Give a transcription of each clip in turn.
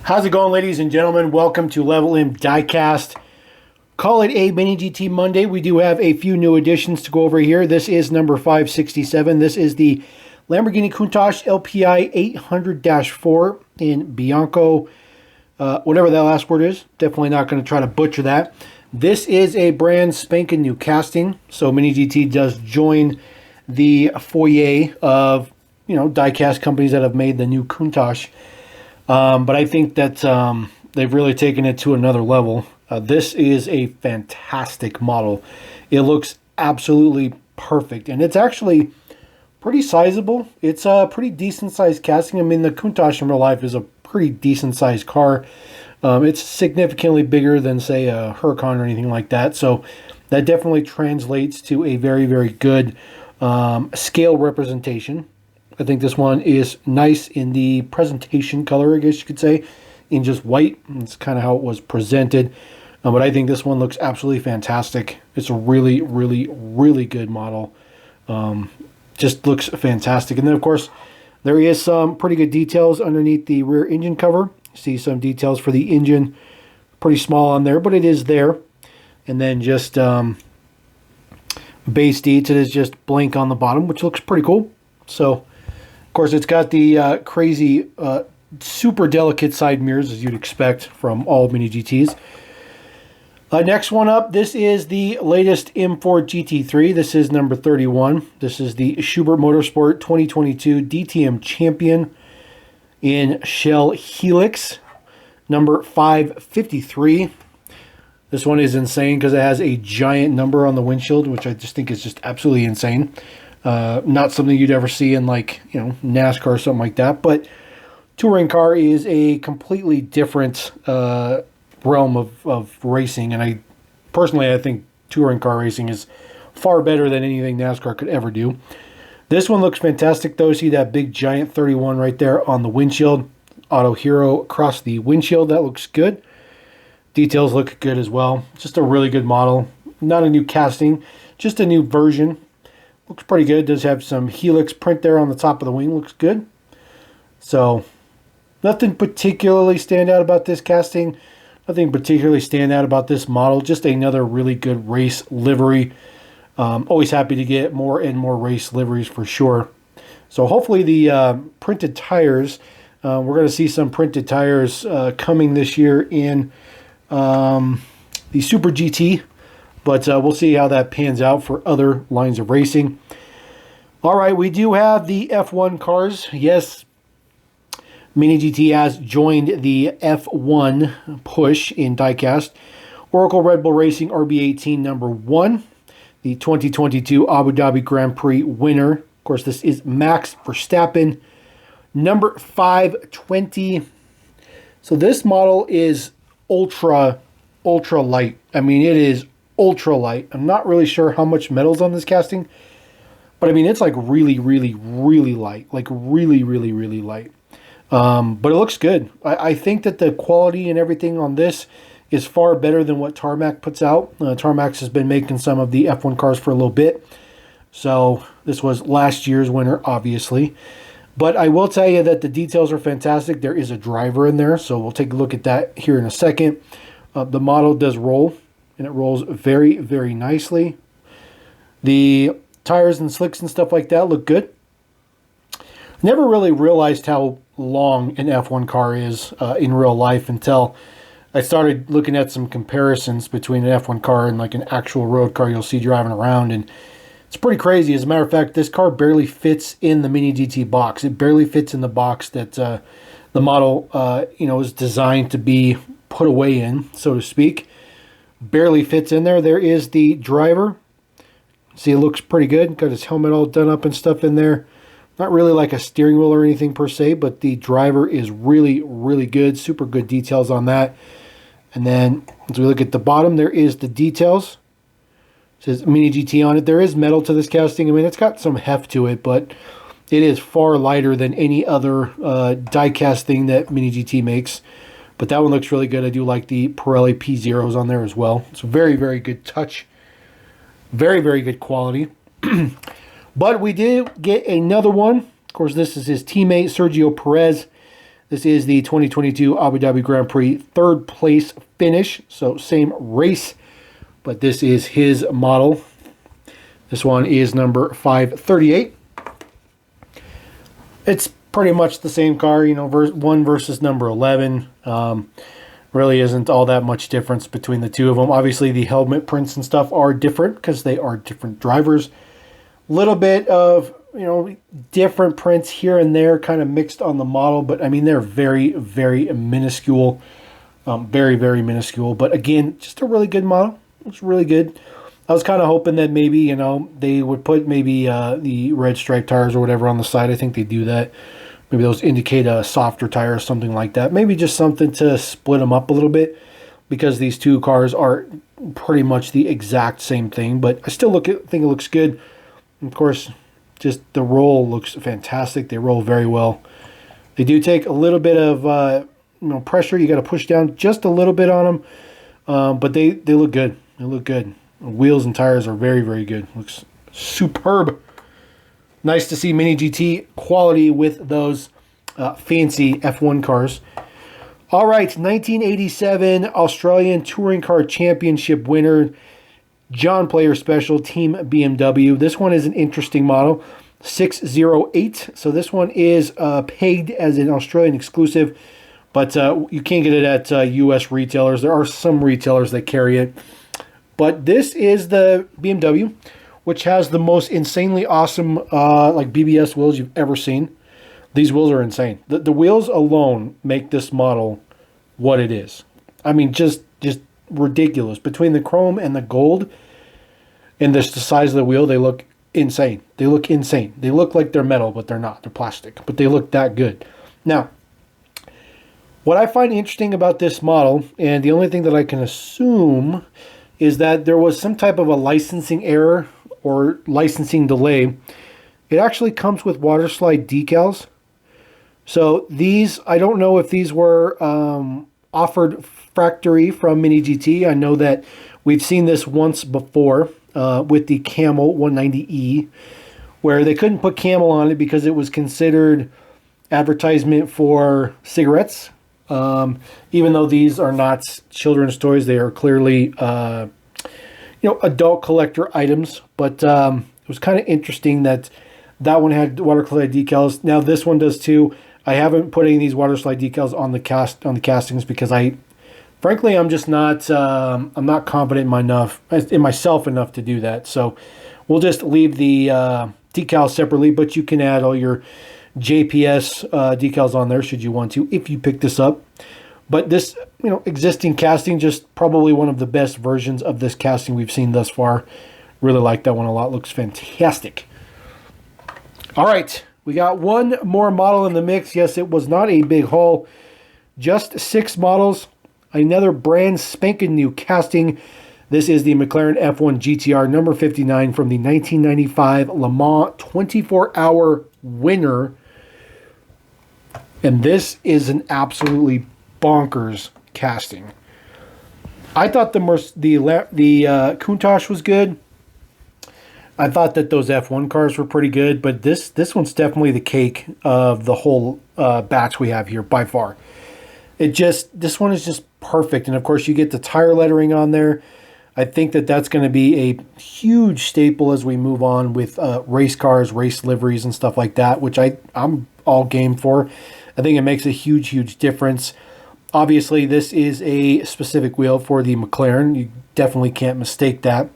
How's it going, ladies and gentlemen? Welcome to Level M Diecast. Call it a MiniGT Monday. We do have a few new additions to go over here. This is number 567. This is the Lamborghini Countach LPI 800-4 in Bianco, whatever that last word is. Definitely not going to try to butcher that. This is a brand spanking new casting. So MiniGT does join the foyer of, diecast companies that have made the new Countach. But I think that they've really taken it to another level. This is a fantastic model. It looks absolutely perfect, and it's actually pretty sizable. It's a pretty decent sized casting. I mean, the Countach in real life is a pretty decent sized car. It's significantly bigger than, say, a Huracan or anything like that. So that definitely translates to a very, very good scale representation. I think this one is nice in the presentation color, I guess you could say, in just white. It's kind of how it was presented. But I think this one looks absolutely fantastic. It's a really, really, really good model. Just looks fantastic. And then, of course, there is some pretty good details underneath the rear engine cover. You see some details for the engine. Pretty small on there, but it is there. And then just base deets. It is just blank on the bottom, which looks pretty cool. So, of course, it's got the crazy, super delicate side mirrors, as you'd expect from all MiniGTs. Next one up, this is the latest M4 GT3. This is number 31. This is the Schubert Motorsport 2022 DTM Champion in Shell Helix, number 553. This one is insane because it has a giant number on the windshield, which I just think is just absolutely insane. Not something you'd ever see in, like, NASCAR or something like that. But touring car is a completely different realm of racing. And I think touring car racing is far better than anything NASCAR could ever do. This one looks fantastic, though. See that big giant 31 right there on the windshield. Auto Hero across the windshield. That looks good. Details look good as well. Just a really good model. Not a new casting, just a new version. Looks pretty good. Does have some Helix print there on the top of the wing. Looks good. So, nothing particularly stand out about this casting. Nothing particularly stand out about this model. Just another really good race livery. Always happy to get more and more race liveries for sure. So hopefully the printed tires, we're going to see some printed tires coming this year in the Super GT. But we'll see how that pans out for other lines of racing. All right, we do have the F1 cars. Yes, MiniGT has joined the F1 push in diecast. Oracle Red Bull Racing RB18 number 1. The 2022 Abu Dhabi Grand Prix winner. Of course, this is Max Verstappen. Number 520. So this model is ultra light. I mean, it is ultra light. I'm not really sure how much metal's on this casting. But I mean, it's like really, really, really light. Like really, really, really light. But it looks good. I think that the quality and everything on this is far better than what Tarmac puts out. Tarmac has been making some of the F1 cars for a little bit. So this was last year's winner, obviously. But I will tell you that the details are fantastic. There is a driver in there, so we'll take a look at that here in a second. The model does roll, and it rolls very, very nicely. The tires and slicks and stuff like that look good. Never really realized how long an F1 car is in real life until I started looking at some comparisons between an F1 car and like an actual road car you'll see driving around, and it's pretty crazy. As a matter of fact, this car barely fits in the MiniGT box. It barely fits in the box that the model is designed to be put away in, so to speak. Barely fits in there. There is the driver. See, it looks pretty good. Got his helmet all done up and stuff in there. Not really like a steering wheel or anything per se, but the driver is really, really good. Super good details on that. And then as we look at the bottom, there is the details. It says MiniGT on it. There is metal to this casting. I mean, it's got some heft to it, but it is far lighter than any other die casting that MiniGT makes. But that one looks really good. I do like the Pirelli P0s on there as well. It's a very, very good touch. Very, very good quality. But we did get another one. Of course, this is his teammate, Sergio Perez. This is the 2022 Abu Dhabi Grand Prix third place finish. So same race, but this is his model. This one is number 538. It's pretty much the same car, you know, one versus number 11. Really isn't all that much difference between the two of them. Obviously, the helmet prints and stuff are different because they are different drivers. Little bit of, you know, different prints here and there kind of mixed on the model, but I mean, they're very, very minuscule. Very, very minuscule. But again, just a really good model. It's really good. I was kind of hoping that maybe, you know, they would put maybe the red stripe tires or whatever on the side. I think they do that. Maybe those indicate a softer tire or something like that. Maybe just something to split them up a little bit, because these two cars are pretty much the exact same thing. But I still think it looks good. And of course, just the roll looks fantastic. They roll very well. They do take a little bit of you know, pressure. You got to push down just a little bit on them, but they look good. They look good. Wheels and tires are very, very good. Looks superb. Nice to see MiniGT quality with those fancy F1 cars. All right, 1987 Australian Touring Car Championship winner, John Player Special, Team BMW. This one is an interesting model, 608. So this one is pegged as an Australian exclusive, but you can't get it at U.S. retailers. There are some retailers that carry it. But this is the BMW, which has the most insanely awesome like BBS wheels you've ever seen. These wheels are insane. The wheels alone make this model what it is. I mean, just ridiculous. Between the chrome and the gold and the size of the wheel, they look insane. They look insane. They look like they're metal, but they're not. They're plastic, but they look that good. Now, what I find interesting about this model, and the only thing that I can assume, is that there was some type of a licensing error or licensing delay. It actually comes with water slide decals. So these, I don't know if these were offered factory from MiniGT. I know that we've seen this once before with the Camel 190E, where they couldn't put Camel on it because it was considered advertisement for cigarettes. Even though these are not children's toys, they are clearly you know, adult collector items. But it was kind of interesting that that one had water slide decals. Now this one does too. I haven't put any of these water slide decals on the castings because frankly, I'm just not I'm not confident in myself enough to do that. So we'll just leave the decals separately, but you can add all your JPS decals on there should you want to, if you pick this up. But this, you know, existing casting, just probably one of the best versions of this casting we've seen thus far. Really like that one a lot. Looks fantastic. All right, we got one more model in the mix. Yes, it was not a big haul. Just 6 models. Another brand spanking new casting. This is the McLaren F1 GTR number 59 from the 1995 Le Mans 24-hour winner. And this is an absolutely bonkers casting. I thought the Countach was good. I thought that those F1 cars were pretty good, but this one's definitely the cake of the whole batch we have here by far. This one is just perfect, and of course you get the tire lettering on there. I think that that's going to be a huge staple as we move on with race cars, race liveries, and stuff like that, which I'm all game for. I think it makes a huge difference. Obviously, this is a specific wheel for the McLaren. You definitely can't mistake that.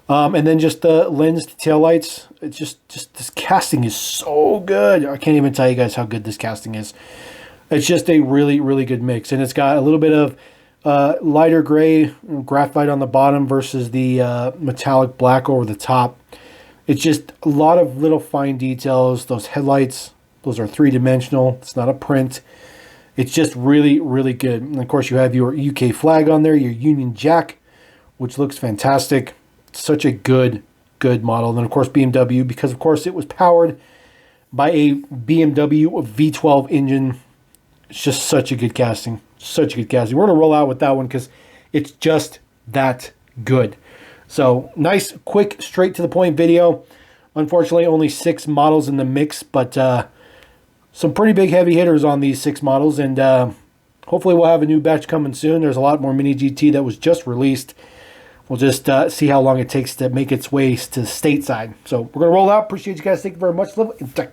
And then just the lensed taillights. It's just this casting is so good. I can't even tell you guys how good this casting is. It's just a really good mix. And it's got a little bit of lighter gray graphite on the bottom versus the metallic black over the top. It's just a lot of little fine details. Those headlights, those are 3-dimensional. It's not a print. It's just really good. And of course you have your UK flag on there, your Union Jack, which looks fantastic. Such a good model. And then of course BMW, because of course it was powered by a BMW V12 engine. It's just such a good casting. Such a good casting. We're going to roll out with that one because it's just that good. So nice, quick, straight to the point video. Unfortunately, only 6 models in the mix, but some pretty big heavy hitters on these 6 models, and hopefully we'll have a new batch coming soon. There's a lot more Mini GT that was just released. We'll just see how long it takes to make its way to stateside. So we're going to roll out. Appreciate you guys. Thank you very much. Love it.